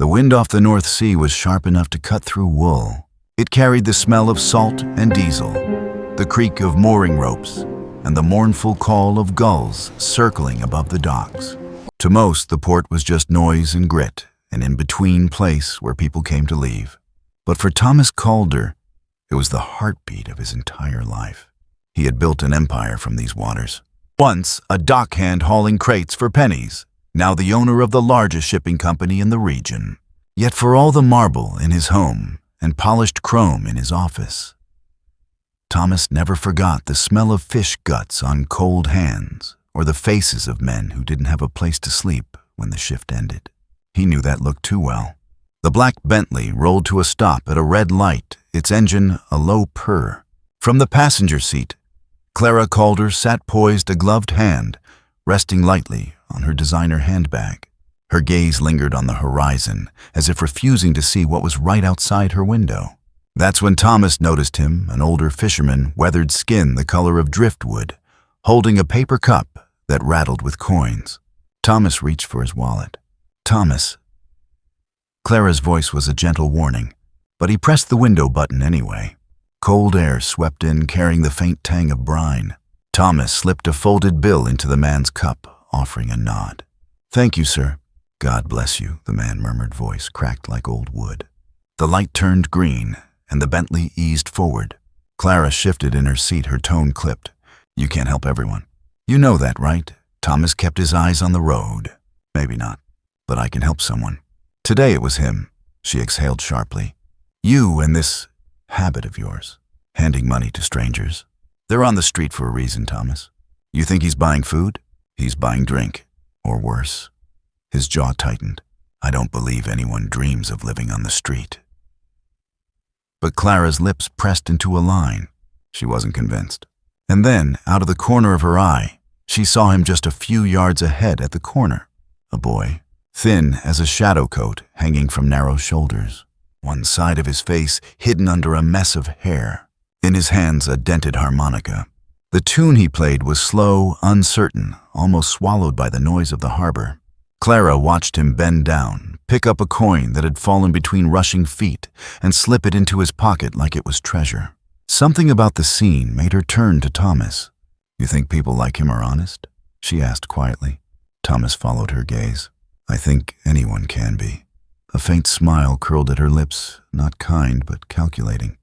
The wind off the North Sea was sharp enough to cut through wool. It carried the smell of salt and diesel, the creak of mooring ropes, and the mournful call of gulls circling above the docks. To most, the port was just noise and grit, an in-between place where people came to leave. But for Thomas Calder, it was the heartbeat of his entire life. He had built an empire from these waters. Once a dockhand hauling crates for pennies, now the owner of the largest shipping company in the region. Yet for all the marble in his home and polished chrome in his office, Thomas never forgot the smell of fish guts on cold hands or the faces of men who didn't have a place to sleep when the shift ended. He knew that look too well. The black Bentley rolled to a stop at a red light, its engine a low purr. From the passenger seat, Clara Calder sat poised, a gloved hand resting lightly on her designer handbag. Her gaze lingered on the horizon, as if refusing to see what was right outside her window. That's when Thomas noticed him, an older fisherman, weathered skin the color of driftwood, holding a paper cup that rattled with coins. Thomas reached for his wallet. "Thomas." Clara's voice was a gentle warning, but he pressed the window button anyway. Cold air swept in, carrying the faint tang of brine. Thomas slipped a folded bill into the man's cup, offering a nod. "Thank you, sir." "God bless you," the man murmured, voice cracked like old wood. The light turned green, and the Bentley eased forward. Clara shifted in her seat, her tone clipped. "You can't help everyone. You know that, right?" Thomas kept his eyes on the road. "Maybe not, but I can help someone. Today it was him," she exhaled sharply. "You and this habit of yours, handing money to strangers. They're on the street for a reason, Thomas. You think he's buying food? He's buying drink, or worse." His jaw tightened. "I don't believe anyone dreams of living on the street." But Clara's lips pressed into a line. She wasn't convinced. And then, out of the corner of her eye, she saw him just a few yards ahead at the corner. A boy, thin as a shadow coat hanging from narrow shoulders. One side of his face hidden under a mess of hair. In his hands, a dented harmonica. The tune he played was slow, uncertain, almost swallowed by the noise of the harbor. Clara watched him bend down, pick up a coin that had fallen between rushing feet, and slip it into his pocket like it was treasure. Something about the scene made her turn to Thomas. "You think people like him are honest?" she asked quietly. Thomas followed her gaze. "I think anyone can be." A faint smile curled at her lips, not kind but calculating.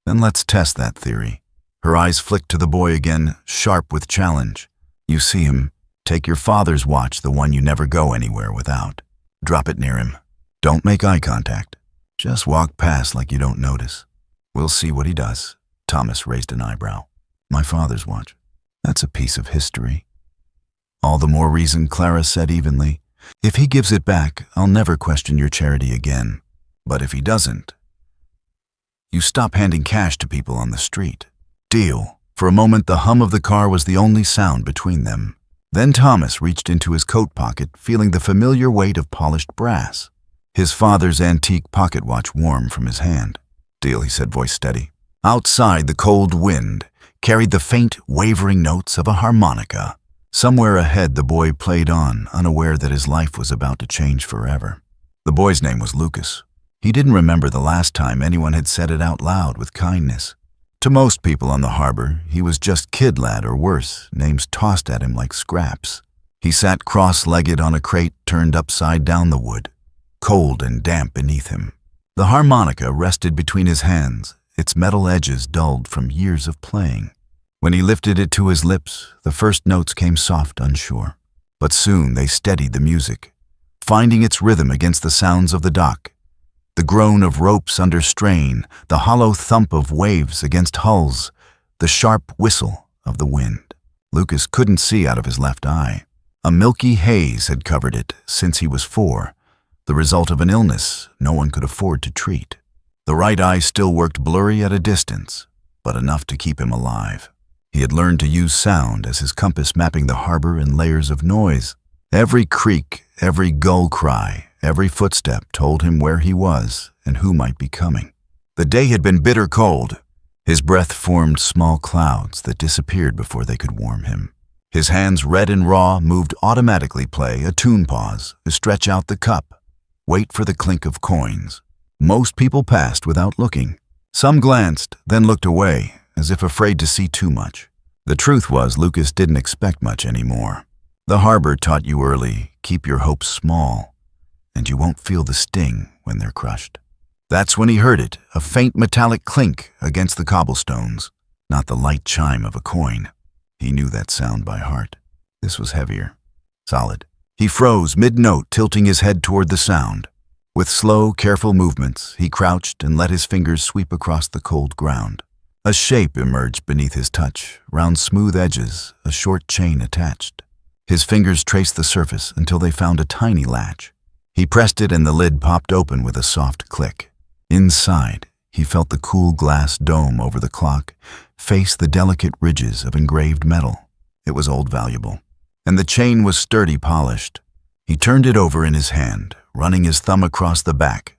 "Then let's test that theory." Her eyes flicked to the boy again, sharp with challenge. "You see him. Take your father's watch, the one you never go anywhere without. Drop it near him. Don't make eye contact. Just walk past like you don't notice. We'll see what he does." Thomas raised an eyebrow. "My father's watch. That's a piece of history." "All the more reason," Clara said evenly. "If he gives it back, I'll never question your charity again. But if he doesn't, you stop handing cash to people on the street. Deal." For a moment, the hum of the car was the only sound between them. Then Thomas reached into his coat pocket, feeling the familiar weight of polished brass. His father's antique pocket watch warm from his hand. "Deal," he said, voice steady. Outside, the cold wind carried the faint, wavering notes of a harmonica. Somewhere ahead, the boy played on, unaware that his life was about to change forever. The boy's name was Lucas. He didn't remember the last time anyone had said it out loud with kindness. To most people on the harbor, he was just kid lad or worse, names tossed at him like scraps. He sat cross-legged on a crate turned upside down the wood, cold and damp beneath him. The harmonica rested between his hands, its metal edges dulled from years of playing. When he lifted it to his lips, the first notes came soft, unsure. But soon they steadied the music, finding its rhythm against the sounds of the dock. The groan of ropes under strain, the hollow thump of waves against hulls, the sharp whistle of the wind. Lucas couldn't see out of his left eye. A milky haze had covered it since he was 4, the result of an illness no one could afford to treat. The right eye still worked blurry at a distance, but enough to keep him alive. He had learned to use sound as his compass, mapping the harbor in layers of noise. Every creak, every gull cry, every footstep told him where he was and who might be coming. The day had been bitter cold. His breath formed small clouds that disappeared before they could warm him. His hands, red and raw, moved automatically, play a tune pause, to stretch out the cup. wait for the clink of coins. Most people passed without looking. Some glanced, then looked away, as if afraid to see too much. The truth was, Lucas didn't expect much anymore. The harbor taught you early, keep your hopes small, and you won't feel the sting when they're crushed. That's when he heard it, a faint metallic clink against the cobblestones, not the light chime of a coin. He knew that sound by heart. This was heavier, solid. He froze mid-note, tilting his head toward the sound. With slow, careful movements, he crouched and let his fingers sweep across the cold ground. A shape emerged beneath his touch, round smooth edges, a short chain attached. His fingers traced the surface until they found a tiny latch. He pressed it and the lid popped open with a soft click. Inside, he felt the cool glass dome over the clock face the delicate ridges of engraved metal. It was old valuable, and the chain was sturdy polished. He turned it over in his hand, running his thumb across the back,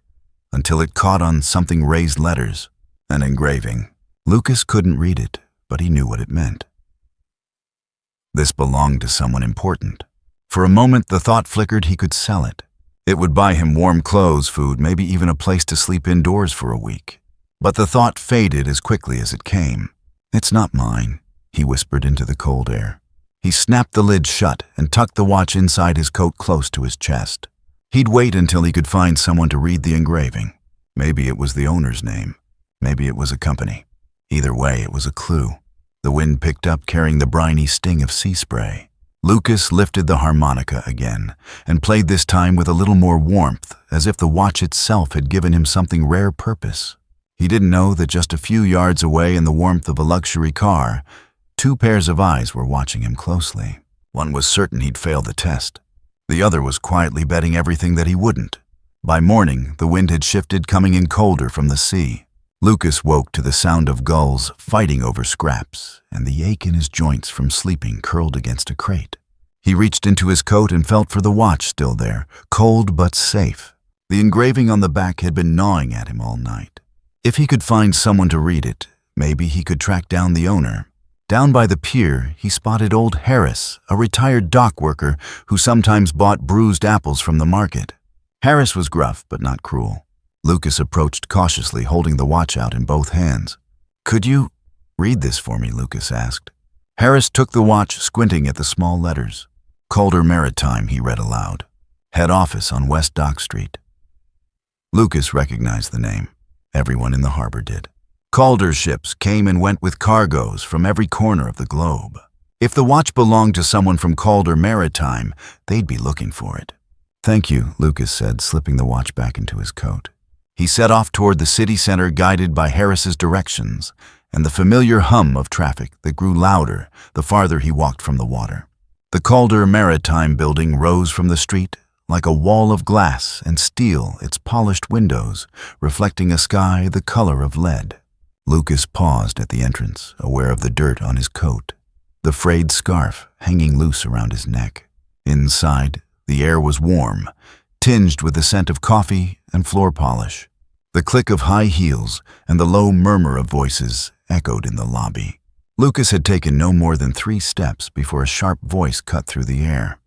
until it caught on something raised letters, an engraving. Lucas couldn't read it, but he knew what it meant. This belonged to someone important. For a moment, the thought flickered he could sell it. It would buy him warm clothes, food, maybe even a place to sleep indoors for a week. But the thought faded as quickly as it came. "It's not mine," he whispered into the cold air. He snapped the lid shut and tucked the watch inside his coat close to his chest. He'd wait until he could find someone to read the engraving. Maybe it was the owner's name. Maybe it was a company. Either way, it was a clue. The wind picked up, carrying the briny sting of sea spray. Lucas lifted the harmonica again and played this time with a little more warmth, as if the watch itself had given him something rare purpose. He didn't know that just a few yards away in the warmth of a luxury car, two pairs of eyes were watching him closely. One was certain he'd fail the test. The other was quietly betting everything that he wouldn't. By morning, the wind had shifted, coming in colder from the sea. Lucas woke to the sound of gulls fighting over scraps, and the ache in his joints from sleeping curled against a crate. He reached into his coat and felt for the watch still there, cold but safe. The engraving on the back had been gnawing at him all night. If he could find someone to read it, maybe he could track down the owner. Down by the pier, he spotted old Harris, a retired dock worker who sometimes bought bruised apples from the market. Harris was gruff but not cruel. Lucas approached cautiously, holding the watch out in both hands. "Could you read this for me?" Lucas asked. Harris took the watch, squinting at the small letters. "Calder Maritime," he read aloud. "Head office on West Dock Street." Lucas recognized the name. Everyone in the harbor did. Calder ships came and went with cargoes from every corner of the globe. If the watch belonged to someone from Calder Maritime, they'd be looking for it. "Thank you," Lucas said, slipping the watch back into his coat. He set off toward the city center, guided by Harris's directions and the familiar hum of traffic that grew louder the farther he walked from the water. The Calder Maritime building rose from the street like a wall of glass and steel, its polished windows reflecting a sky the color of lead. Lucas paused at the entrance, aware of the dirt on his coat, the frayed scarf hanging loose around his neck. Inside, the air was warm, tinged with the scent of coffee and floor polish. The click of high heels and the low murmur of voices echoed in the lobby. Lucas had taken no more than 3 steps before a sharp voice cut through the air.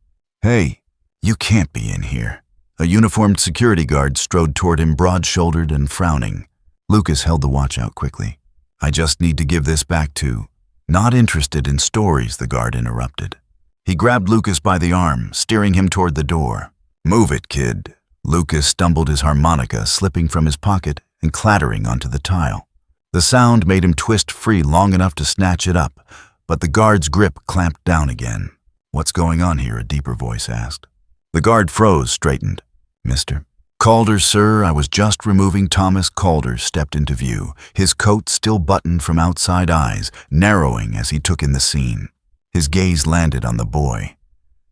"Hey, you can't be in here." A uniformed security guard strode toward him, broad-shouldered and frowning. Lucas held the watch out quickly. "I just need to give this back to—" "Not interested in stories," the guard interrupted. He grabbed Lucas by the arm, steering him toward the door. "Move it, kid." Lucas stumbled his harmonica, slipping from his pocket and clattering onto the tile. The sound made him twist free long enough to snatch it up, but the guard's grip clamped down again. "What's going on here?" a deeper voice asked. The guard froze, straightened. "Mister?" "Calder, sir. I was just removing." Thomas Calder stepped into view, his coat still buttoned from outside eyes, narrowing as he took in the scene. His gaze landed on the boy,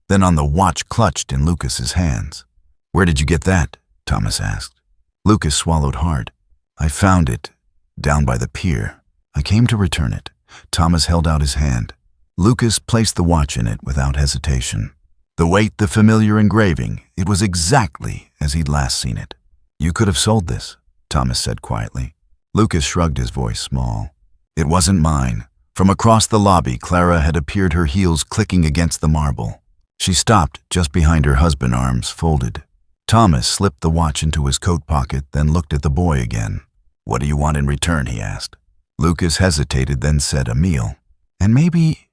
then on the watch clutched in Lucas's hands. "Where did you get that?" Thomas asked. Lucas swallowed hard. "I found it down by the pier. I came to return it." Thomas held out his hand. Lucas placed the watch in it without hesitation. The weight, the familiar engraving, it was exactly as he'd last seen it. "You could have sold this," Thomas said quietly. Lucas shrugged, his voice small. "It wasn't mine." From across the lobby, Clara had appeared, her heels clicking against the marble. She stopped just behind her husband, arms folded. Thomas slipped the watch into his coat pocket, then looked at the boy again. "What do you want in return?" he asked. Lucas hesitated, then said, "A meal. And maybe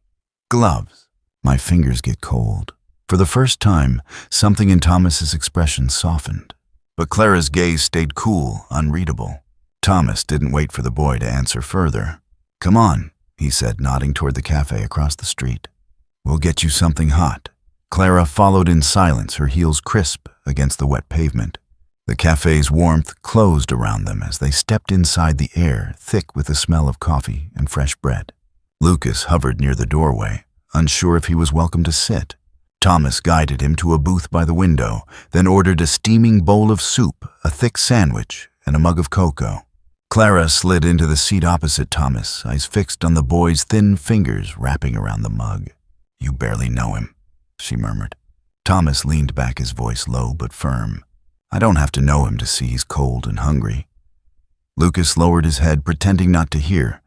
gloves. My fingers get cold." For the first time, something in Thomas's expression softened. But Clara's gaze stayed cool, unreadable. Thomas didn't wait for the boy to answer further. "Come on," he said, nodding toward the cafe across the street. "We'll get you something hot." Clara followed in silence, her heels crisp against the wet pavement. The cafe's warmth closed around them as they stepped inside, the air thick with the smell of coffee and fresh bread. Lucas hovered near the doorway, unsure if he was welcome to sit. Thomas guided him to a booth by the window, then ordered a steaming bowl of soup, a thick sandwich, and a mug of cocoa. Clara slid into the seat opposite Thomas, eyes fixed on the boy's thin fingers wrapping around the mug. "You barely know him," she murmured. Thomas leaned back, his voice low but firm. "I don't have to know him to see he's cold and hungry." Lucas lowered his head, pretending not to hear,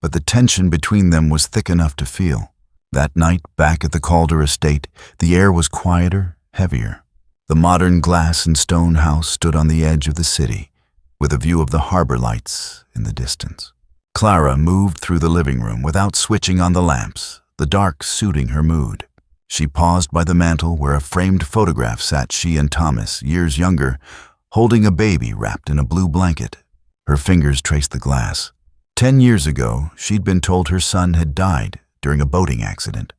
but the tension between them was thick enough to feel. That night, back at the Calder estate, the air was quieter, heavier. The modern glass and stone house stood on the edge of the city, with a view of the harbor lights in the distance. Clara moved through the living room without switching on the lamps, the dark suiting her mood. She paused by the mantel where a framed photograph sat, she and Thomas, years younger, holding a baby wrapped in a blue blanket. Her fingers traced the glass. 10 years ago, she'd been told her son had died during a boating accident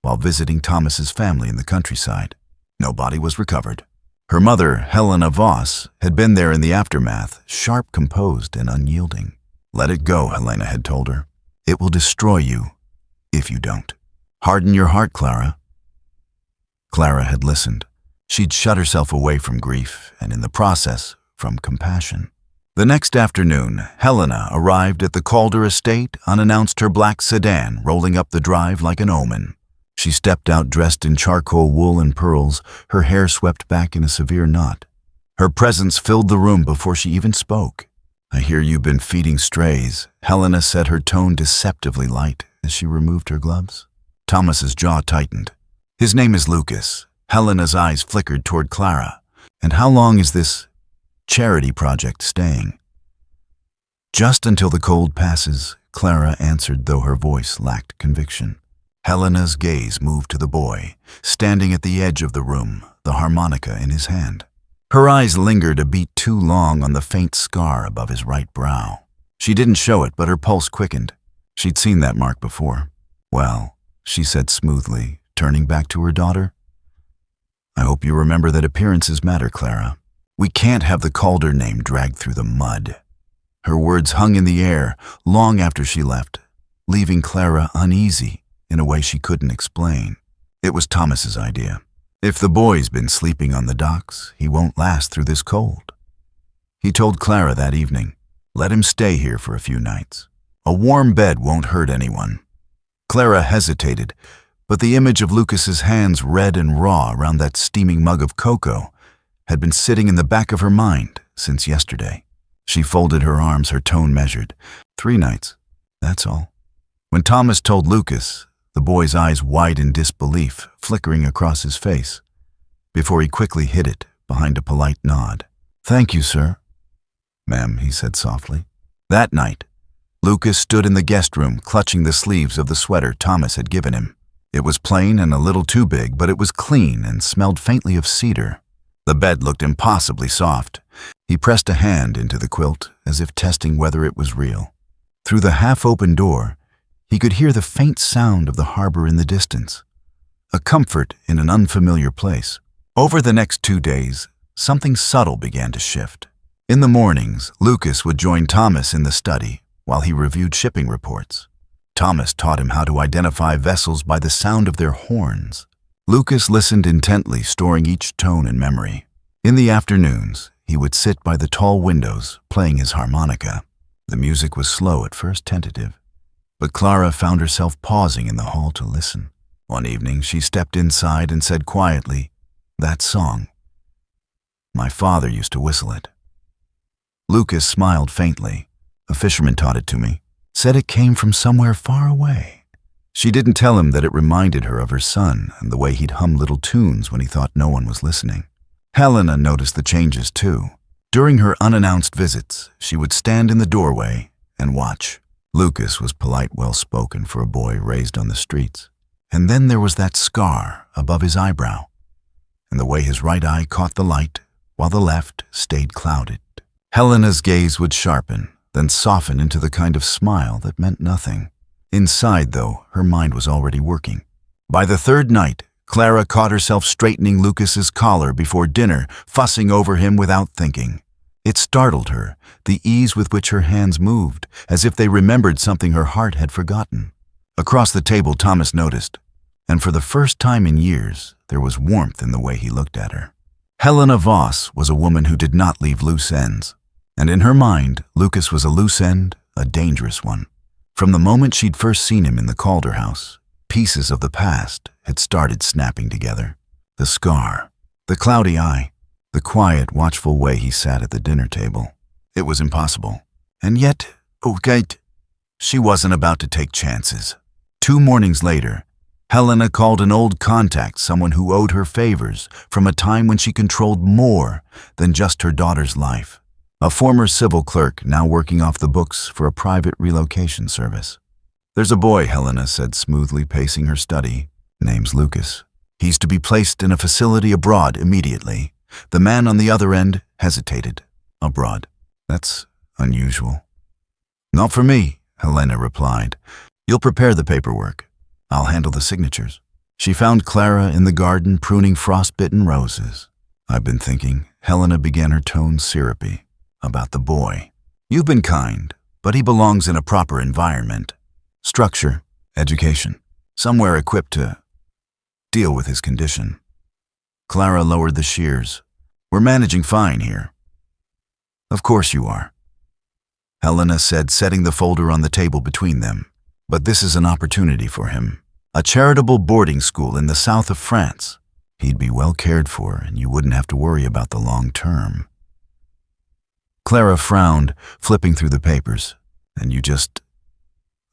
while visiting Thomas's family in the countryside. No body was recovered. Her mother, Helena Voss, had been there in the aftermath, sharp, composed, and unyielding. "Let it go," Helena had told her. "It will destroy you if you don't. Harden your heart, Clara." Clara had listened. She'd shut herself away from grief, and in the process, from compassion. The next afternoon, Helena arrived at the Calder estate, unannounced, her black sedan rolling up the drive like an omen. She stepped out dressed in charcoal wool and pearls, her hair swept back in a severe knot. Her presence filled the room before she even spoke. "I hear you've been feeding strays," Helena said, her tone deceptively light as she removed her gloves. Thomas's jaw tightened. "His name is Lucas." Helena's eyes flickered toward Clara. "And how long is this charity project staying?" "Just until the cold passes," Clara answered, though her voice lacked conviction. Helena's gaze moved to the boy, standing at the edge of the room, the harmonica in his hand. Her eyes lingered a beat too long on the faint scar above his right brow. She didn't show it, but her pulse quickened. She'd seen that mark before. "Well," she said smoothly, turning back to her daughter, "I hope you remember that appearances matter, Clara. We can't have the Calder name dragged through the mud." Her words hung in the air long after she left, leaving Clara uneasy in a way she couldn't explain. It was Thomas's idea. "If the boy's been sleeping on the docks, he won't last through this cold." He told Clara that evening, "Let him stay here for a few nights. A warm bed won't hurt anyone." Clara hesitated, but the image of Lucas's hands, red and raw around that steaming mug of cocoa, had been sitting in the back of her mind since yesterday. She folded her arms, her tone measured. 3 nights, that's all." When Thomas told Lucas, the boy's eyes wide in disbelief, flickering across his face, before he quickly hid it behind a polite nod. "Thank you, sir." "Ma'am," he said softly. That night, Lucas stood in the guest room, clutching the sleeves of the sweater Thomas had given him. It was plain and a little too big, but it was clean and smelled faintly of cedar. The bed looked impossibly soft. He pressed a hand into the quilt, as if testing whether it was real. Through the half-open door, he could hear the faint sound of the harbor in the distance, a comfort in an unfamiliar place. Over the next 2 days, something subtle began to shift. In the mornings, Lucas would join Thomas in the study while he reviewed shipping reports. Thomas taught him how to identify vessels by the sound of their horns. Lucas listened intently, storing each tone in memory. In the afternoons, he would sit by the tall windows, playing his harmonica. The music was slow, at first tentative, but Clara found herself pausing in the hall to listen. One evening, she stepped inside and said quietly, "That song. My father used to whistle it." Lucas smiled faintly. "A fisherman taught it to me. Said it came from somewhere far away." She didn't tell him that it reminded her of her son and the way he'd hum little tunes when he thought no one was listening. Helena noticed the changes too. During her unannounced visits, she would stand in the doorway and watch. Lucas was polite, well-spoken for a boy raised on the streets. And then there was that scar above his eyebrow, and the way his right eye caught the light while the left stayed clouded. Helena's gaze would sharpen, then soften into the kind of smile that meant nothing. Inside, though, her mind was already working. By the third night, Clara caught herself straightening Lucas's collar before dinner, fussing over him without thinking. It startled her, the ease with which her hands moved, as if they remembered something her heart had forgotten. Across the table, Thomas noticed, and for the first time in years, there was warmth in the way he looked at her. Helena Voss was a woman who did not leave loose ends, and in her mind, Lucas was a loose end, a dangerous one. From the moment she'd first seen him in the Calder house, pieces of the past had started snapping together. The scar, the cloudy eye, the quiet, watchful way he sat at the dinner table. It was impossible. And yet, she wasn't about to take chances. 2 mornings later, Helena called an old contact, someone who owed her favors from a time when she controlled more than just her daughter's life. A former civil clerk now working off the books for a private relocation service. "There's a boy," Helena said smoothly, pacing her study. "Name's Lucas. He's to be placed in a facility abroad immediately." The man on the other end hesitated. "Abroad? That's unusual." "Not for me," Helena replied. "You'll prepare the paperwork. I'll handle the signatures." She found Clara in the garden pruning frostbitten roses. "I've been thinking," Helena began, her tone syrupy, "about the boy. You've been kind, but he belongs in a proper environment. Structure, education, somewhere equipped to deal with his condition." Clara lowered the shears. "We're managing fine here." "Of course you are," Helena said, setting the folder on the table between them. "But this is an opportunity for him. A charitable boarding school in the south of France. He'd be well cared for, and you wouldn't have to worry about the long term." Clara frowned, flipping through the papers. "And you just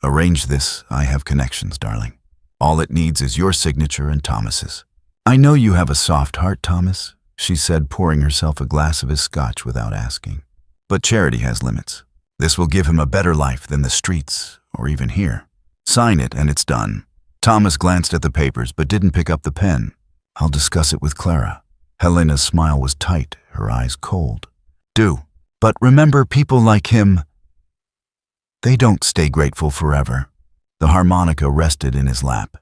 arrange this? I have connections, darling. All it needs is your signature and Thomas's." "I know you have a soft heart, Thomas," she said, pouring herself a glass of his scotch without asking. "But charity has limits. This will give him a better life than the streets, or even here. Sign it and it's done." Thomas glanced at the papers but didn't pick up the pen. "I'll discuss it with Clara." Helena's smile was tight, her eyes cold. "Do. But remember, people like him, they don't stay grateful forever." The harmonica rested in his lap.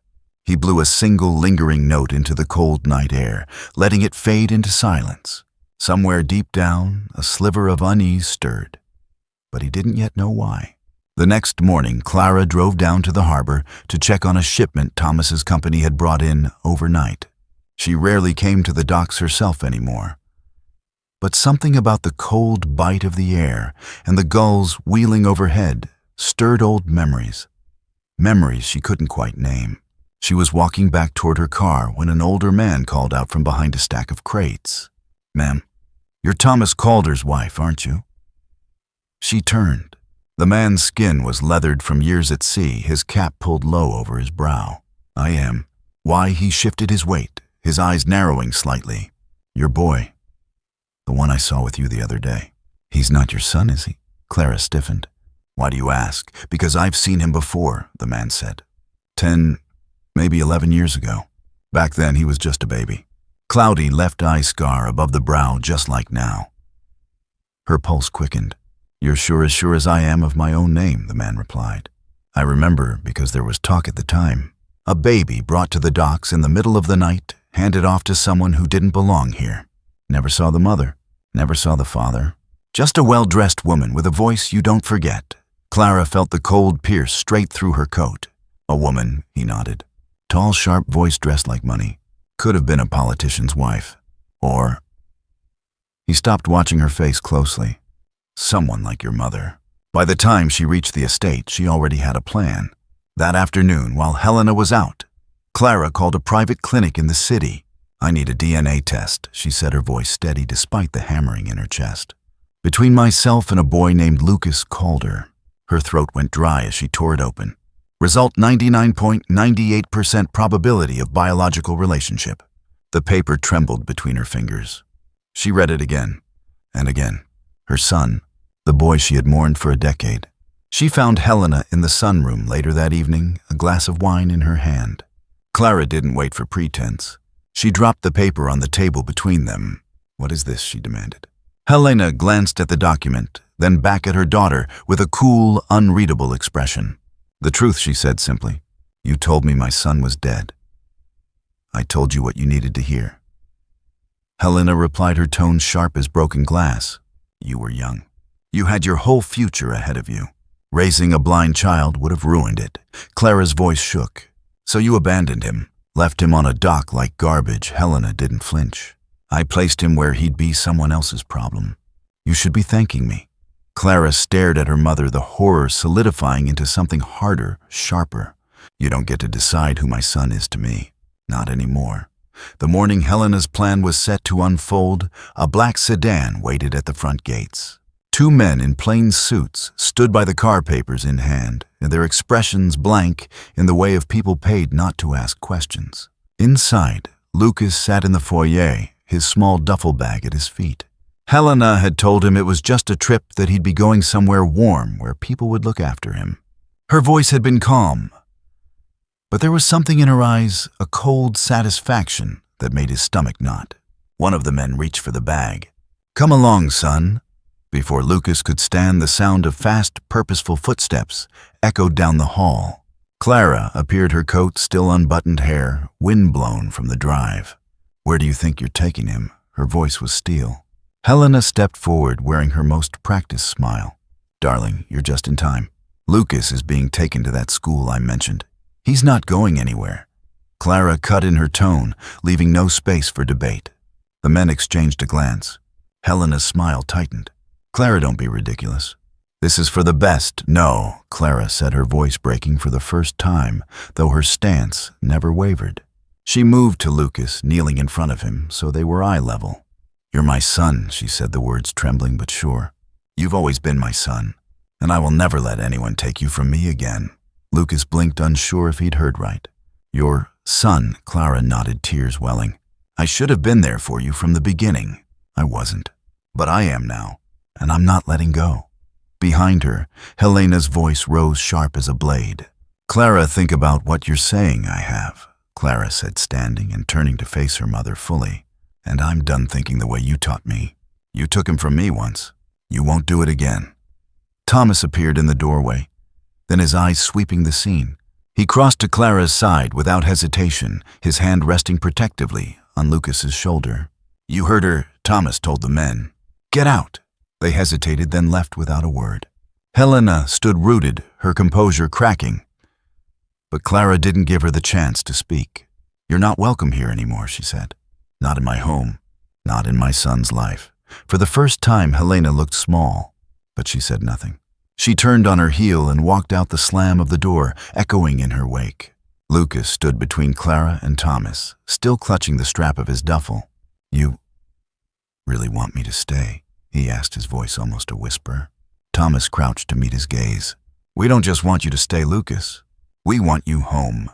He blew a single lingering note into the cold night air, letting it fade into silence. Somewhere deep down, a sliver of unease stirred, but he didn't yet know why. The next morning, Clara drove down to the harbor to check on a shipment Thomas's company had brought in overnight. She rarely came to the docks herself anymore. But something about the cold bite of the air and the gulls wheeling overhead stirred old memories. Memories she couldn't quite name. She was walking back toward her car when an older man called out from behind a stack of crates. "Ma'am, you're Thomas Calder's wife, aren't you?" She turned. The man's skin was leathered from years at sea, his cap pulled low over his brow. "I am." Why, he shifted his weight, his eyes narrowing slightly. "Your boy. The one I saw with you the other day." "He's not your son, is he?" Clara stiffened. "Why do you ask?" "Because I've seen him before," the man said. 10, maybe 11 years ago. Back then he was just a baby. Cloudy left eye scar above the brow, just like now. Her pulse quickened. "You're sure as I am of my own name," the man replied. "I remember because there was talk at the time. A baby brought to the docks in the middle of the night, handed off to someone who didn't belong here. Never saw the mother, never saw the father. Just a well-dressed woman with a voice you don't forget." Clara felt the cold pierce straight through her coat. "A woman," he nodded. "Tall, sharp voice, dressed like money. Could have been a politician's wife. Or—" He stopped, watching her face closely. "Someone like your mother." By the time she reached the estate, she already had a plan. That afternoon, while Helena was out, Clara called a private clinic in the city. "I need a DNA test," she said, her voice steady despite the hammering in her chest. "Between myself and a boy named Lucas Calder." Her throat went dry as she tore it open. "Result 99.98% probability of biological relationship." The paper trembled between her fingers. She read it again and again. Her son, the boy she had mourned for a decade. She found Helena in the sunroom later that evening, a glass of wine in her hand. Clara didn't wait for pretense. She dropped the paper on the table between them. "What is this?" she demanded. Helena glanced at the document, then back at her daughter with a cool, unreadable expression. "The truth," she said simply. "You told me my son was dead. I told you what you needed to hear." Helena replied, her tone sharp as broken glass. "You were young. You had your whole future ahead of you. Raising a blind child would have ruined it." Clara's voice shook. "So you abandoned him, left him on a dock like garbage." Helena didn't flinch. "I placed him where he'd be someone else's problem. You should be thanking me." Clara stared at her mother, the horror solidifying into something harder, sharper. "You don't get to decide who my son is to me. Not anymore." The morning Helena's plan was set to unfold, a black sedan waited at the front gates. Two men in plain suits stood by the car, papers in hand, and their expressions blank in the way of people paid not to ask questions. Inside, Lucas sat in the foyer, his small duffel bag at his feet. Helena had told him it was just a trip, that he'd be going somewhere warm where people would look after him. Her voice had been calm, but there was something in her eyes, a cold satisfaction that made his stomach knot. One of the men reached for the bag. "Come along, son." Before Lucas could stand, the sound of fast, purposeful footsteps echoed down the hall. Clara appeared, her coat still unbuttoned, hair wind-blown from the drive. "Where do you think you're taking him?" Her voice was steel. Helena stepped forward, wearing her most practiced smile. "Darling, you're just in time. Lucas is being taken to that school I mentioned. He's not going anywhere." Clara cut in her tone, leaving no space for debate. The men exchanged a glance. Helena's smile tightened. "Clara, don't be ridiculous. This is for the best." "No," Clara said, her voice breaking for the first time, though her stance never wavered. She moved to Lucas, kneeling in front of him, so they were eye level. "You're my son," she said, the words trembling but sure. "You've always been my son, and I will never let anyone take you from me again." Lucas blinked, unsure if he'd heard right. "Your son," Clara nodded, tears welling. "I should have been there for you from the beginning. I wasn't, but I am now, and I'm not letting go." Behind her, Helena's voice rose sharp as a blade. "Clara, think about what you're saying." "I have," Clara said, standing and turning to face her mother fully. "And I'm done thinking the way you taught me. You took him from me once. You won't do it again." Thomas appeared in the doorway, then his eyes sweeping the scene. He crossed to Clara's side without hesitation, his hand resting protectively on Lucas's shoulder. "You heard her," Thomas told the men. "Get out." They hesitated, then left without a word. Helena stood rooted, her composure cracking. But Clara didn't give her the chance to speak. "You're not welcome here anymore," she said. "Not in my home, not in my son's life." For the first time, Helena looked small, but she said nothing. She turned on her heel and walked out, the slam of the door echoing in her wake. Lucas stood between Clara and Thomas, still clutching the strap of his duffel. "You really want me to stay?" he asked, his voice almost a whisper. Thomas crouched to meet his gaze. "We don't just want you to stay, Lucas. We want you home."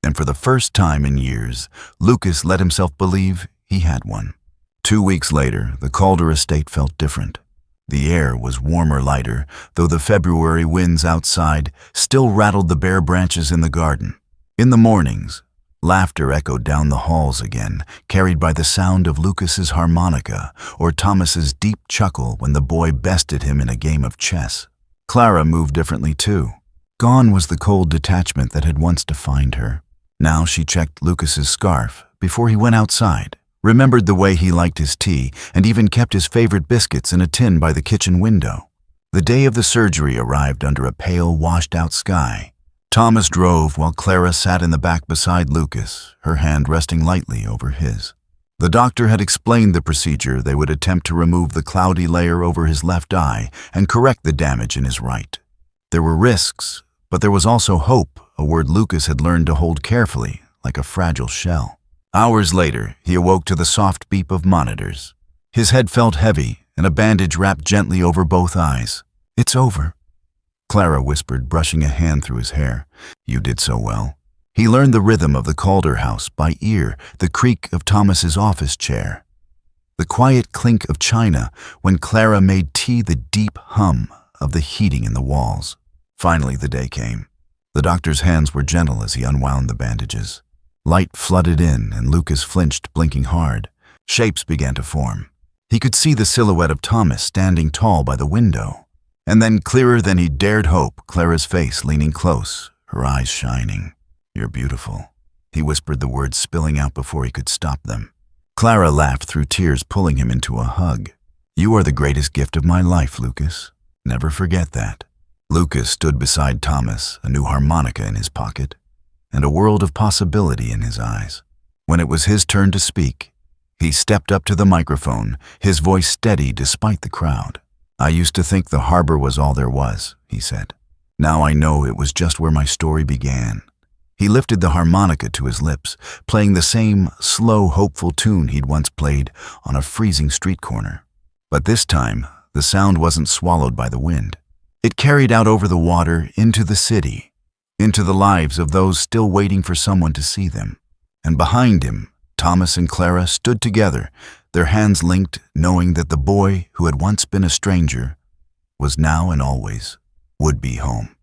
And for the first time in years, Lucas let himself believe he had one. 2 weeks later, the Calder estate felt different. The air was warmer, lighter, though the February winds outside still rattled the bare branches in the garden. In the mornings, laughter echoed down the halls again, carried by the sound of Lucas's harmonica or Thomas's deep chuckle when the boy bested him in a game of chess. Clara moved differently too. Gone was the cold detachment that had once defined her. Now she checked Lucas's scarf before he went outside, remembered the way he liked his tea, and even kept his favorite biscuits in a tin by the kitchen window. The day of the surgery arrived under a pale, washed-out sky. Thomas drove while Clara sat in the back beside Lucas, her hand resting lightly over his. The doctor had explained the procedure. They would attempt to remove the cloudy layer over his left eye and correct the damage in his right. There were risks, but there was also hope, a word Lucas had learned to hold carefully, like a fragile shell. Hours later, he awoke to the soft beep of monitors. His head felt heavy, and a bandage wrapped gently over both eyes. "It's over," Clara whispered, brushing a hand through his hair. "You did so well." He learned the rhythm of the Calder house by ear, the creak of Thomas's office chair. the quiet clink of china when Clara made tea, the deep hum of the heating in the walls. Finally, the day came. The doctor's hands were gentle as he unwound the bandages. Light flooded in, and Lucas flinched, blinking hard. Shapes began to form. He could see the silhouette of Thomas standing tall by the window. And then, clearer than he dared hope, Clara's face leaning close, her eyes shining. "You're beautiful," he whispered, the words spilling out before he could stop them. Clara laughed through tears, pulling him into a hug. "You are the greatest gift of my life, Lucas. Never forget that." Lucas stood beside Thomas, a new harmonica in his pocket, and a world of possibility in his eyes. When it was his turn to speak, he stepped up to the microphone, his voice steady despite the crowd. "I used to think the harbor was all there was," he said. "Now I know it was just where my story began." He lifted the harmonica to his lips, playing the same slow, hopeful tune he'd once played on a freezing street corner. But this time, the sound wasn't swallowed by the wind. It carried out over the water into the city, into the lives of those still waiting for someone to see them. And behind him, Thomas and Clara stood together, their hands linked, knowing that the boy who had once been a stranger was now and always would be home.